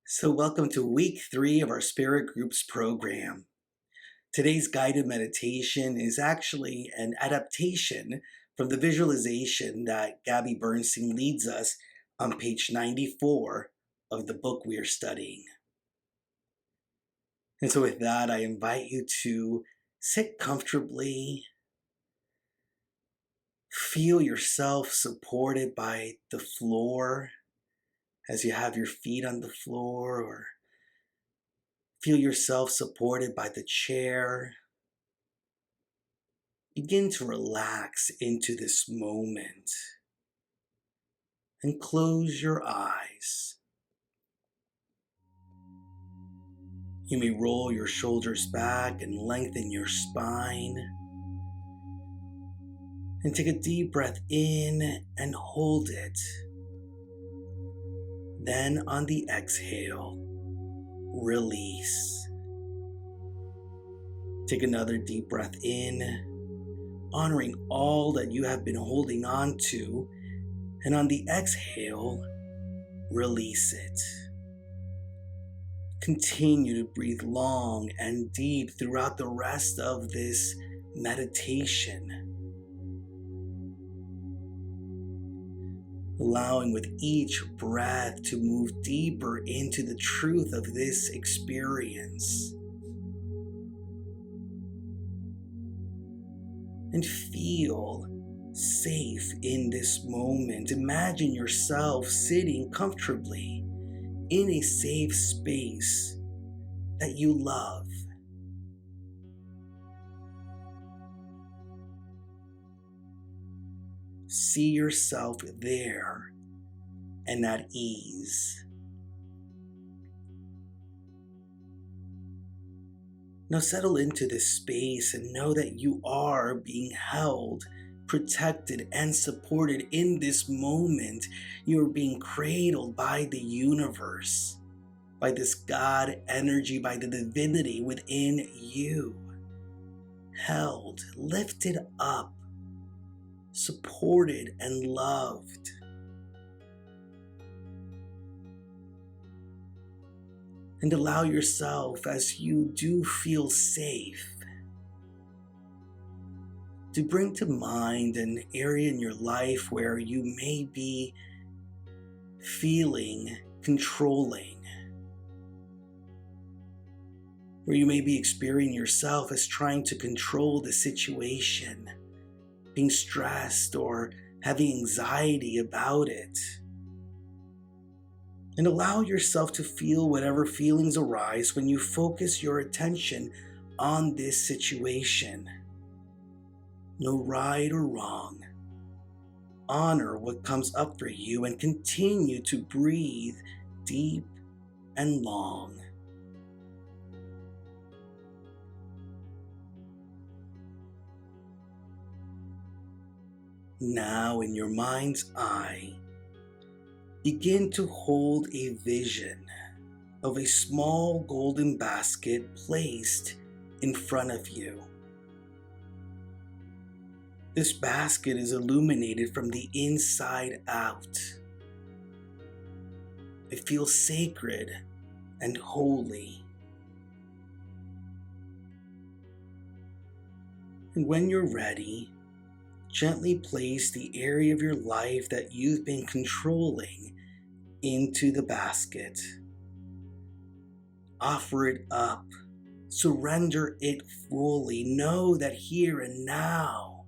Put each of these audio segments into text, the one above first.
So, welcome to week 3 of our Spirit Groups program. Today's guided meditation is actually an adaptation from the visualization that Gabby Bernstein leads us on page 94 of the book we are studying. And so, with that, I invite you to sit comfortably, feel yourself supported by the floor as you have your feet on the floor, or feel yourself supported by the chair. Begin to relax into this moment and close your eyes. You may roll your shoulders back and lengthen your spine. And take a deep breath in and hold it. Then on the exhale, release. Take another deep breath in, honoring all that you have been holding on to. And on the exhale, release it. Continue to breathe long and deep throughout the rest of this meditation. Allowing with each breath to move deeper into the truth of this experience. And feel safe in this moment. Imagine yourself sitting comfortably in a safe space that you love. See yourself there and at ease. Now settle into this space and know that you are being held, protected, and supported in this moment. You're being cradled by the universe, by this God energy, by the divinity within you. Held, lifted up, supported, and loved. And allow yourself, as you do feel safe, to bring to mind an area in your life where you may be feeling controlling, where you may be experiencing yourself as trying to control the situation, being stressed or having anxiety about it. And allow yourself to feel whatever feelings arise when you focus your attention on this situation. No right or wrong. Honor what comes up for you and continue to breathe deep and long. Now, in your mind's eye, begin to hold a vision of a small golden basket placed in front of you. This basket is illuminated from the inside out. It feels sacred and holy. And when you're ready, gently place the area of your life that you've been controlling into the basket. Offer it up. Surrender it fully. Know that here and now,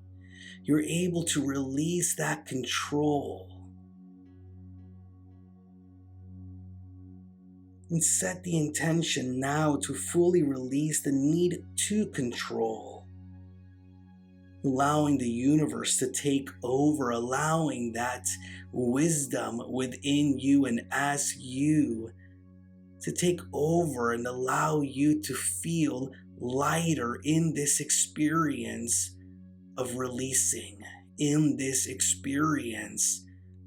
you're able to release that control. And set the intention now to fully release the need to control. Allowing the universe to take over, allowing that wisdom within you and as you to take over and allow you to feel lighter in this experience of releasing, in this experience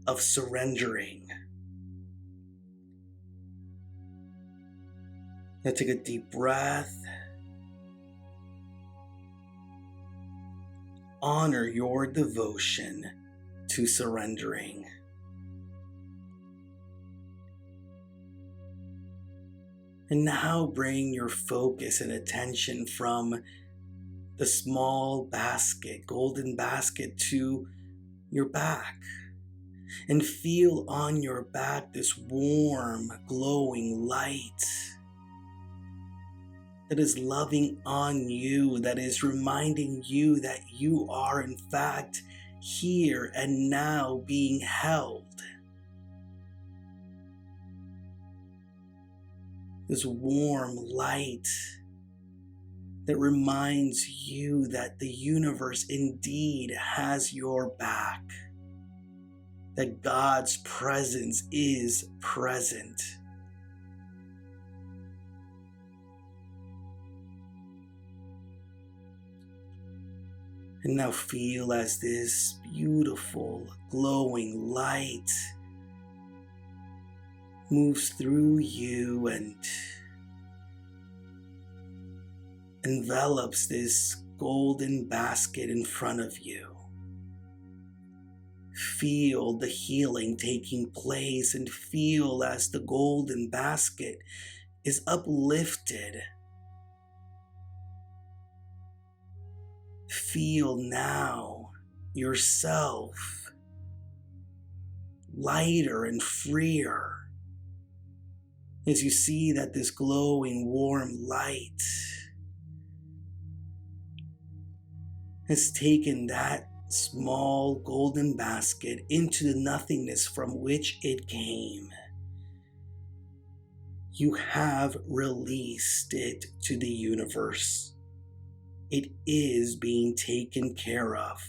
of surrendering. Now take a deep breath. Honor your devotion to surrendering. And now bring your focus and attention from the small basket, golden basket, to your back. And feel on your back this warm, glowing light that is loving on you, that is reminding you that you are in fact here and now being held. This warm light that reminds you that the universe indeed has your back, that God's presence is present. And now feel as this beautiful, glowing light moves through you and envelops this golden basket in front of you. Feel the healing taking place and feel as the golden basket is uplifted. Feel now yourself lighter and freer as you see that this glowing warm light has taken that small golden basket into the nothingness from which it came. You have released it to the universe. It is being taken care of.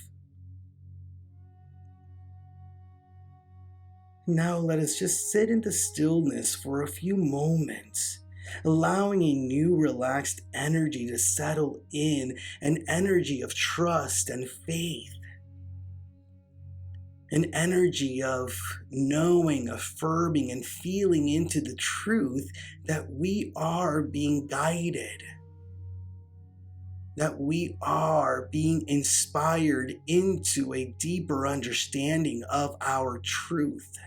Now let us just sit in the stillness for a few moments, allowing a new relaxed energy to settle in, an energy of trust and faith, an energy of knowing, affirming, and feeling into the truth that we are being guided, that we are being inspired into a deeper understanding of our truth,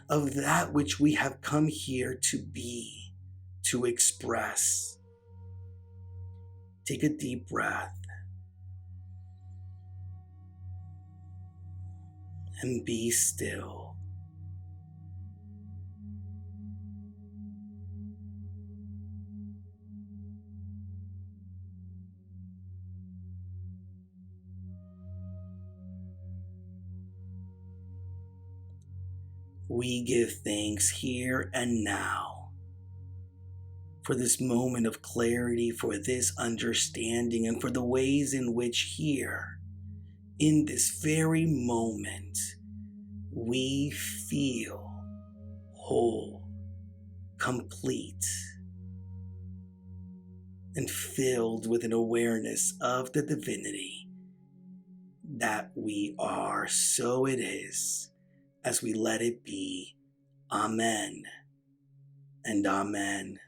of that which we have come here to be, to express. Take a deep breath and be still. We give thanks here and now for this moment of clarity, for this understanding, and for the ways in which here, in this very moment, we feel whole, complete, and filled with an awareness of the divinity that we are. So it is, as we let it be. Amen and amen.